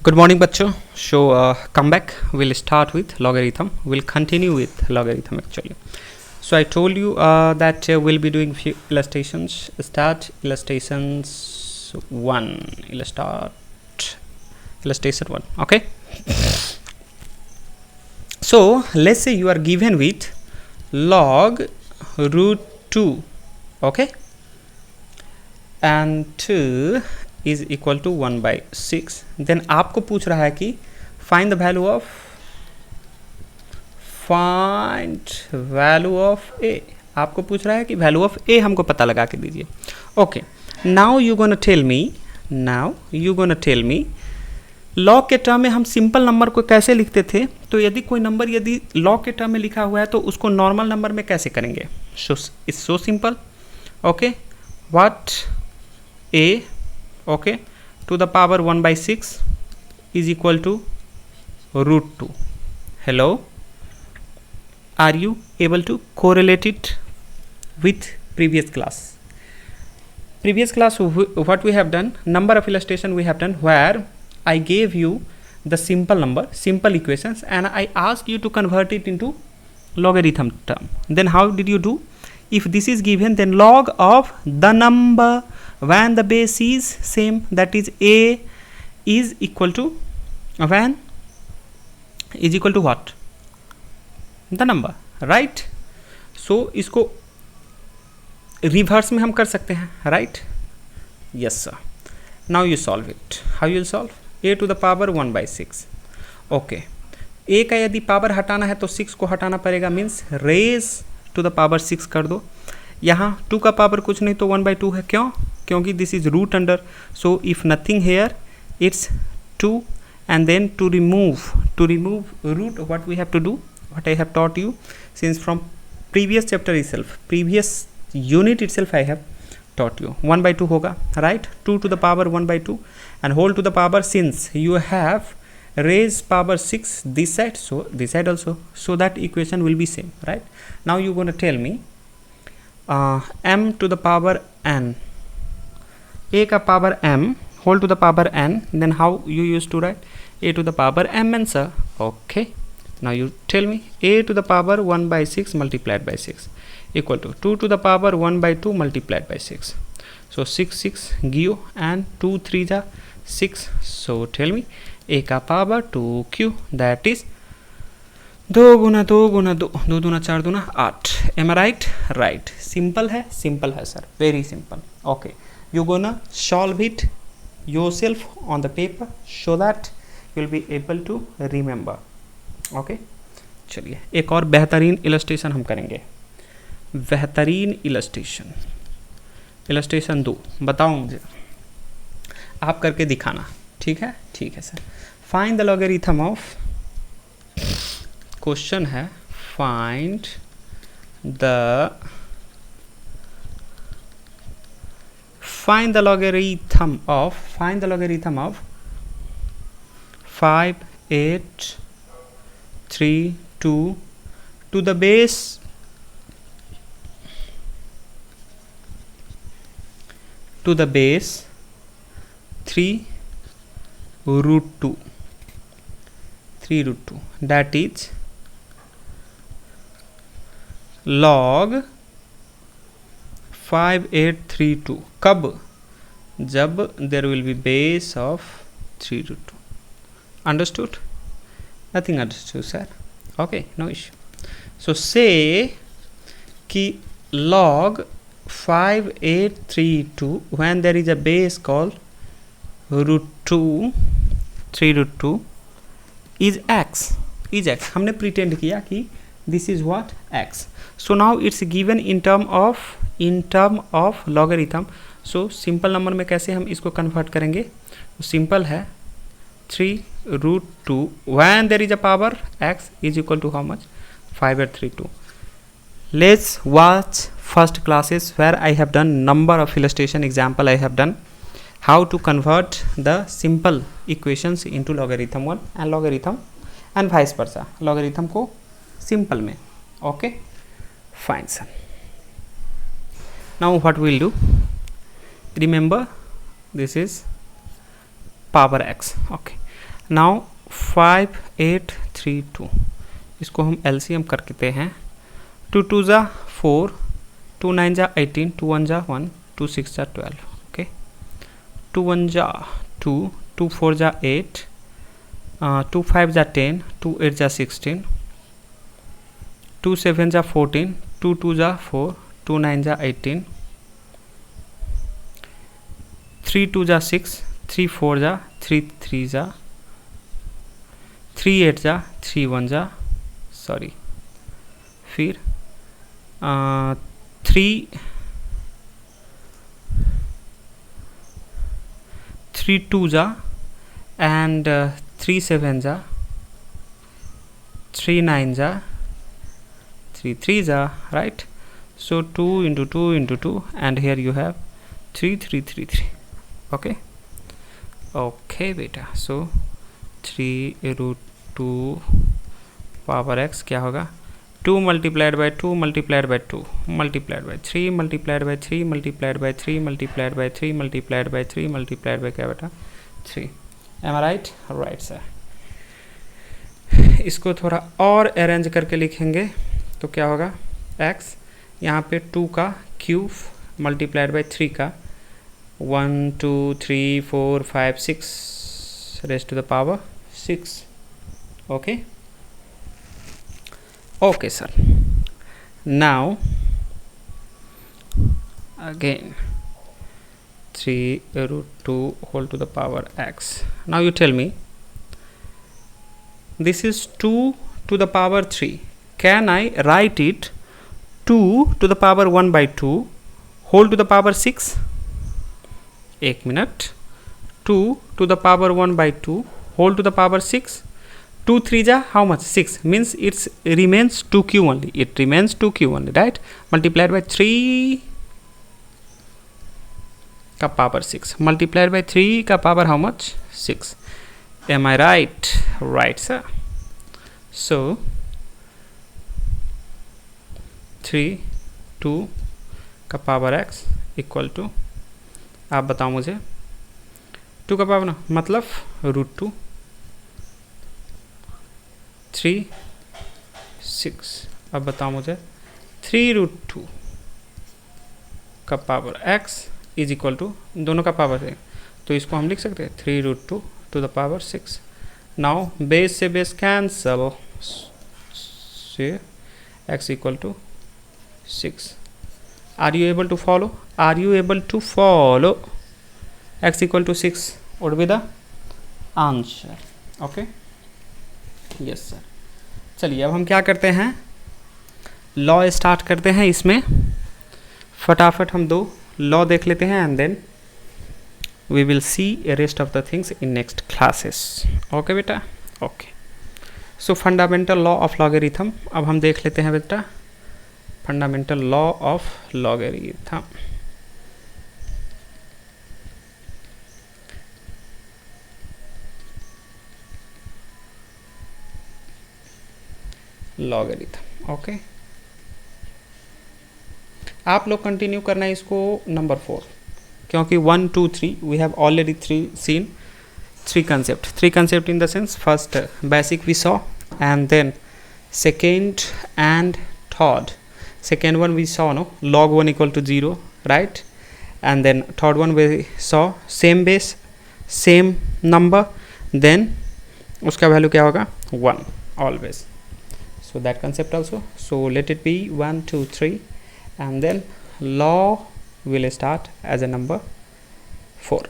Good morning, bachcho. Come back. We'll start with logarithm. We'll continue with logarithm actually. So I told you that we'll be doing few illustrations. Start illustrations one. Illustration one. Okay. So let's say you are given with log root 2. Okay. And 2 is equal to 1 by 6. Then आपको पूछ रहा है कि find the value of ए। आपको पूछ रहा है कि वैल्यू ऑफ ए हमको पता लगा के दीजिए। Okay, now you gonna tell me log के टर्म में हम सिंपल नंबर को कैसे लिखते थे। तो यदि कोई नंबर यदि लॉग के टर्म में लिखा हुआ है तो उसको नॉर्मल नंबर में कैसे करेंगे। It's so simple. Okay, what a okay to the power 1 by 6 is equal to root 2. Hello, are you able to correlate it with previous class? What we have done, number of illustration we have done where I gave you the simple equations and I asked you to convert it into logarithm term. Then how did you do? If this is given, then log of the number when the base is same, that is a is equal to when is equal to what? The number, right? So इसको reverse में हम कर सकते हैं, right? Yes sir. Now you solve it. How you will solve? a to the power 1 by 6. Okay, a का यदि power हटाना है तो 6 को हटाना पड़ेगा, means raise to the power 6 कर दो। यहाँ 2 का पावर कुछ नहीं तो 1 by 2 है। क्यों? क्योंकि this is root under, so if nothing here it's 2 and then to remove root, what we have to do, what I have taught you since from previous chapter itself, previous unit itself I have taught you, 1 by 2 होगा, right? 2 to the power 1 by 2 and whole to the power, since you have raised power 6 this side, so this side also, so that equation will be same, right? Now you going to tell me m to the power n, a का power m whole to the power n, then how you used to write a to the power mn, sir. Okay, now you tell me a to the power 1 by 6 multiplied by 6 equal to 2 to the power 1 by 2 multiplied by 6. So 6 give and 2 3 जा 6. So tell me a का power 2q, that is 2 गुना 2 गुना 2, 2 दूना 4 दूना 8. Am I right? Right. Simple है sir, very simple. Okay, you gonna solve it yourself on the paper so that you will be able to remember. Okay, चलिए एक और बेहतरीन illustration हम करेंगे। बेहतरीन इलस्ट्रेशन 2 बताओ मुझे, आप करके दिखाना। ठीक है sir. Find the logarithm of, question है find the logarithm of 5 8 3 2 to the base 3 root 2, that is log 5832. कब? जब there will be base of 3 root 2. Understood? Nothing understood, sir. Okay, no issue. So say कि log 5832 when there is a base called root 2 3 root 2 is x. हमने pretend किया कि this is what? x. So now it's given in term of logarithm. So simple number में कैसे हम इसको convert करेंगे? Simple है 3 root 2 when there is a power x is equal to how much? 5832. Let's watch first classes where I have done number of illustration example. I have done how to convert the simple equations into logarithm 1 and logarithm and vice versa, logarithm को simple में. Okay, fine sir. Now what we will do, remember this is power x. Okay, now 5 8 3 2, इसको हम LCM करते हैं। 2 2 जा 4, 2 9 जा 18, 2 1 जा 1, 2 6 जा 12, ओके। 2 1 जा 2, 2 4 जा 8, 2 5 जा 10, 2 8 जा 16, 2 7 जा 14, 2 2 जा 4, 2 9 जा 18, 3 2 जा 6, 3 4 जा 3 3 जा 3 8 जा 3 1 जा, सॉरी, फिर 3 2 जा एंड 3 7 जा 3 9 जा 3 3 जा, right? So 2 into 2 into 2, and here you have 3 3 3 3, okay? Okay बेटा, so 3 root 2 पावर x क्या होगा? 2 multiplied by 2 multiplied by 2 multiplied by 3 multiplied by 3 multiplied by 3 multiplied by 3 multiplied by 3 multiplied by क्या बेटा? 3. Am I right? Right sir. इसको थोड़ा और arrange करके लिखेंगे तो क्या होगा? x यहाँ पे 2 का क्यूब मल्टीप्लाइड बाई 3 का 1 2 3 4 5 6 raise to the power 6, okay. Okay sir, now again 3 root 2 whole to the power x. Now you tell me, this is 2 to the power 3. Can I write it 2 to the power 1 by 2 whole to the power 6? एक minute, 2 to the power 1 by 2 whole to the power 6. 2 3 ja how much? 6, means it remains 2q only. It remains 2q only, right? Multiplied by 3 ka power 6 multiplied by 3 ka power how much? 6. Am I right? Right sir. So 3 2 का power x equal to, आप बताओ मुझे, 2 का power ना मतलब √2, 3 6, अब बताओ मुझे 3 √2 का power x is equal to, दोनों का पावर है तो इसको हम लिख सकते हैं 3 √2 to the power 6. Now base से बेस कैंसल, से x equal to 6. Are you able to follow? Are you able to follow? X equal to 6 would be the answer. Okay? Yes sir. चलिए अब हम क्या करते हैं, लॉ स्टार्ट करते हैं. इसमें फटाफट हम 2 लॉ देख लेते हैं and then we will see rest of the things in next classes. Okay बेटा, okay. So fundamental law of logarithm अब हम देख लेते हैं बेटा. Fundamental law of logarithm. Logarithm, okay. आप लोग कंटिन्यू करना है इसको नंबर 4, क्योंकि 1 2 3 we have already seen 3 concept in the sense, first basic we saw, and then second and third. Second one we saw no log 1 equal to 0, right? And then third one we saw same base same number, then उसका value क्या होगा? 1 always. So that concept also. So let it be 1 2 3, and then law will start as a number 4.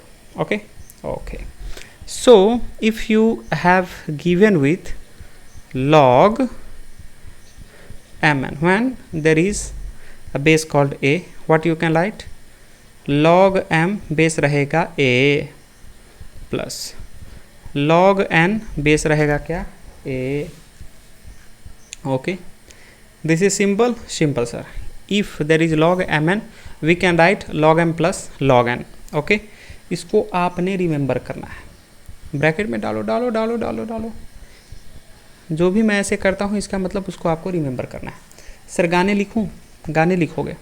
Okay, okay. So if you have given with log mn, when there is a base called a, what you can write? Log m base रहेगा a plus log n base रहेगा क्या? a. Okay, this is simple sir. If there is log mn, we can write log m plus log n. Okay, इसको आपने remember करना है, bracket में डालो डालो डालो डालो डालो. जो भी मैं ऐसे करता हूँ इसका मतलब उसको आपको रिमेंबर करना है. सर गाने लिखूँ? गाने लिखोगे,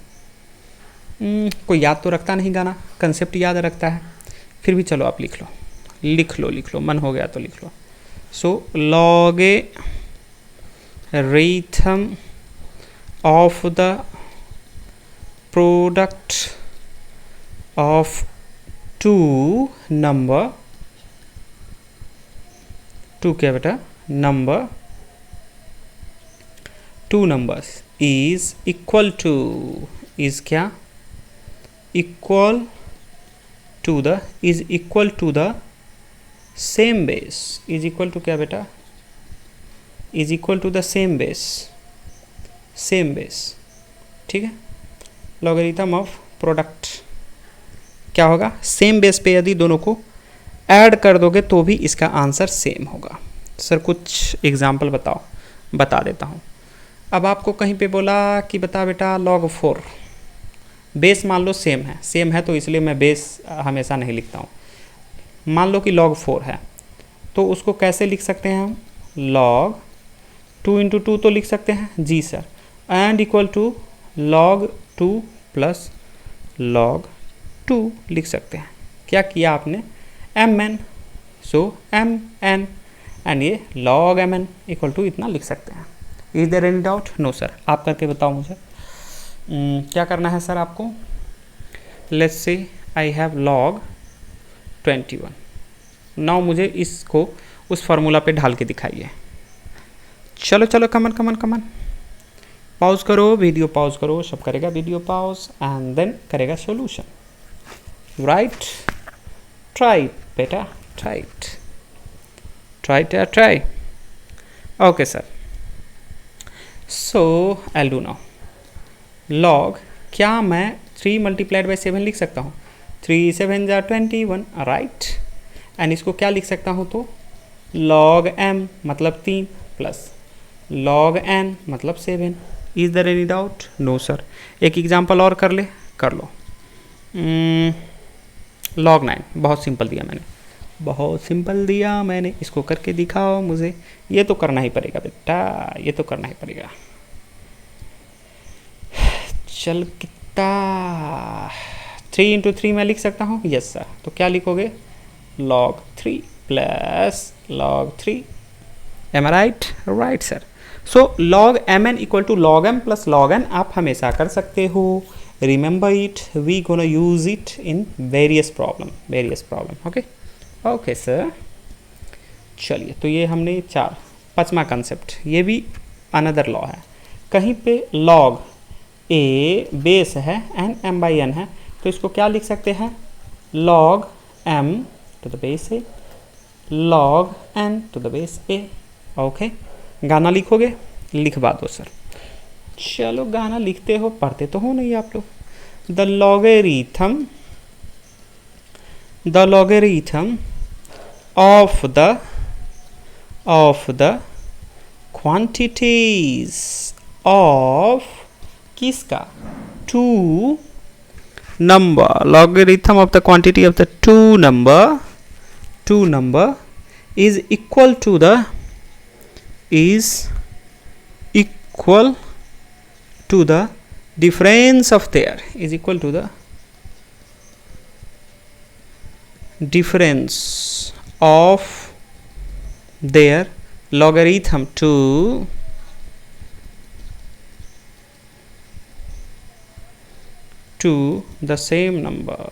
कोई याद तो रखता नहीं गाना, कंसेप्ट याद रखता है, फिर भी चलो आप लिख लो, मन हो गया तो लिख लो. So logarithm of the product of two number, two क्या बेटा, number, two numbers is equal to, is क्या, equal to the, is equal to the same base, is equal to क्या बेटा, is equal to the same base, same base, ठीक है। Logarithm of product क्या होगा, same base पे यदि दोनों को ऐड कर दोगे तो भी इसका आंसर सेम होगा। सर कुछ एग्जाम्पल बताओ, बता देता हूँ। अब आपको कहीं पे बोला कि बता बेटा log 4, बेस मान लो सेम है तो इसलिए मैं बेस हमेशा नहीं लिखता हूँ। मान लो कि log 4 है तो उसको कैसे लिख सकते हैं हम, log 2 इंटू 2 तो लिख सकते हैं जी sir, and equal to log 2 plus log 2 लिख सकते हैं। क्या किया आपने, mn, सो mn एंड ये log mn इक्वल टू इतना लिख सकते हैं। Is there any doubt, no sir, आप करके बताओ मुझे। क्या करना है सर आपको, let's say I have log 21, now मुझे इसको उस फार्मूला पे ढाल के दिखाइए। चलो चलो कमन कमन कमन, पॉज करो, वीडियो पॉज करो, सब करेगा वीडियो पॉज एंड देन करेगा सॉल्यूशन, राइट। ट्राई बेटा, try try, okay sir. So I do now log, क्या मैं 3 मल्टीप्लाइड बाई 7 लिख सकता हूँ, 3 7 जा 21, राइट। एंड इसको क्या लिख सकता हूँ तो log m मतलब 3 प्लस log n मतलब 7। Is there any doubt, no sir. एक एग्जांपल और कर लो। log 9, बहुत सिंपल दिया मैंने, बहुत सिंपल दिया मैंने, इसको करके दिखाओ मुझे। ये तो करना ही पड़ेगा बेटा, ये तो करना ही पड़ेगा। चल कितना, 3 इंटू 3 मैं लिख सकता हूँ, यस सर। तो क्या लिखोगे, log 3 plus log 3, am I right, right sir. So log mn equal to log m plus log n आप हमेशा कर सकते हो। Remember it, we gonna use it in various problem, okay sir. चलिए, तो ये हमने 4, 5वां कंसेप्ट, ये भी अनदर लॉ है। कहीं पे log a बेस है एंड m बाई n है, तो इसको क्या लिख सकते हैं, log m to the base a, log n to the base a, okay. गाना लिखोगे, लिखवा दो सर। चलो गाना लिखते हो, पढ़ते तो हो नहीं आप लोग। The logarithm of the quantities of किसका, 2 number, logarithm of the quantity of the 2 number is equal to the difference of their, is equal to the difference of their logarithm to the same number,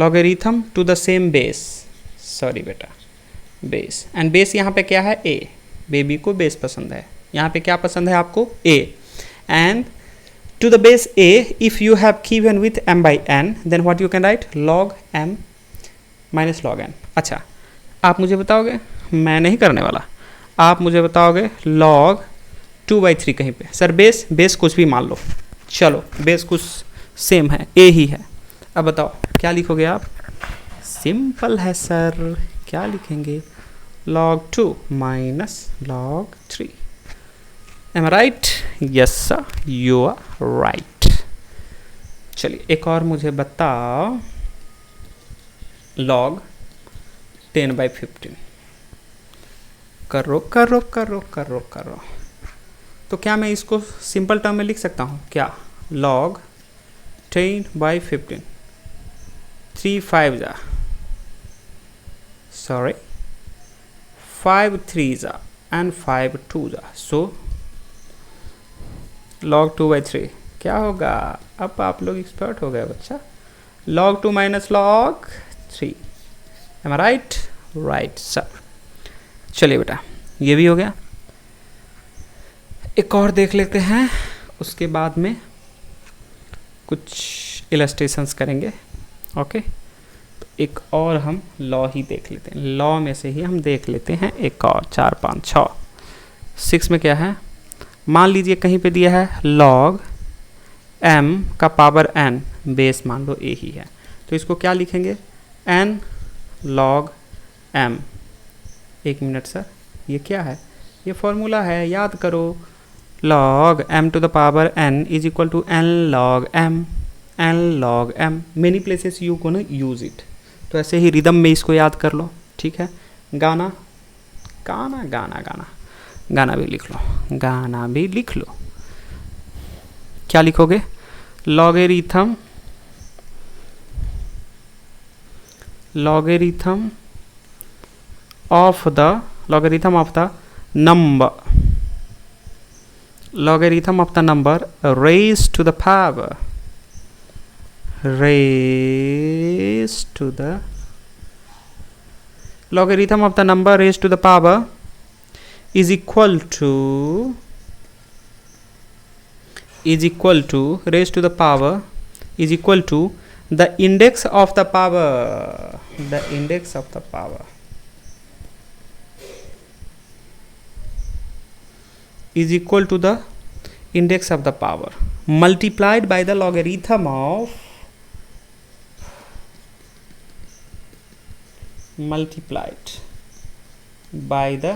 logarithm to the same base, sorry बेटा, base. And base यहाँ पे क्या है, a, baby को base पसंद है, यहाँ पे क्या पसंद है आपको, a, and to the base a if you have given with m by n then what you can write, log m minus log n। अच्छा, आप मुझे बताओगे, मैं नहीं करने वाला, आप मुझे बताओगे log 2/3 कहीं पे, सर बेस कुछ भी मान लो, चलो बेस कुछ सेम है, a ही है। अब बताओ क्या लिखोगे आप, सिंपल है सर, क्या लिखेंगे, log 2 minus log 3, am I right, yes sir, you are right. चलिए एक और मुझे बताओ, log 10/15, करो। तो क्या मैं इसको सिंपल टर्म में लिख सकता हूँ क्या, log 10/15, 3 5 जा, सॉरी 5 3 जा एंड 5 2 जा, सो log 2 by 3 क्या होगा? अब आप लोग एक्सपर्ट हो गए बच्चा। log 2 minus log 3, am I right? Right sir. चलिए बेटा, ये भी हो गया। एक और देख लेते हैं, उसके बाद में कुछ इलस्ट्रेशंस करेंगे। ओके, तो एक और हम लॉ ही देख लेते हैं। लॉ में से ही हम देख लेते हैं एक और, 4 5 6 6 में क्या है? मान लीजिए कहीं पे दिया है log m का पावर n, बेस मान लो a ही है, तो इसको क्या लिखेंगे? n log m। एक मिनट सर, ये क्या है? ये फॉर्मूला है, याद करो। log m to the power n is equal to n log m, n log m। many places you gonna use it। तो ऐसे ही रिदम में इसको याद कर लो, ठीक है। गाना गाना गाना गाना गाना भी लिख लो, गाना भी लिख लो। क्या लिखोगे? Logarithm of the number, logarithm of the number raised to the power, raised to the logarithm of the number raised to the power is equal to raised to the power is equal to the index of the power, the index of the power is equal to the index of the power multiplied by the logarithm of multiplied by the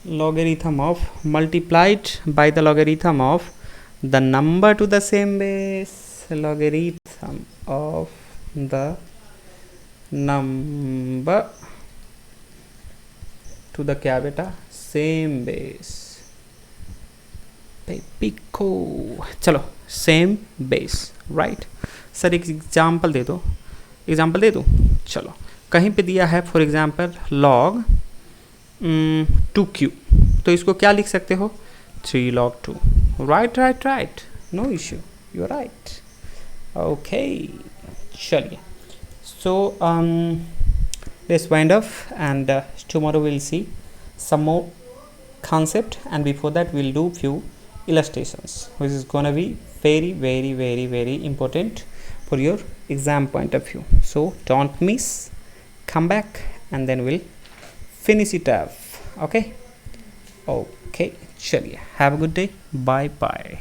logarithm of the number to the same base, logarithm of the number to the क्या बेटा? Same base. Pico, चलो same base, right. Sir एक example दे दो, example दे दूँ? चलो, कहीं पे दिया है फॉर एग्जाम्पल log 2q, तो इसको क्या लिख सकते हो? 3 log 2। Right right right, no issue, you are right. Okay, चलिए, so let's wind up, and tomorrow we'll see some more concept, and before that we'll do few illustrations, which is gonna be very very very very important for your exam point of view. So don't miss, come back, and then we'll finish it up. Okay, okay, chaliye, have a good day, bye bye.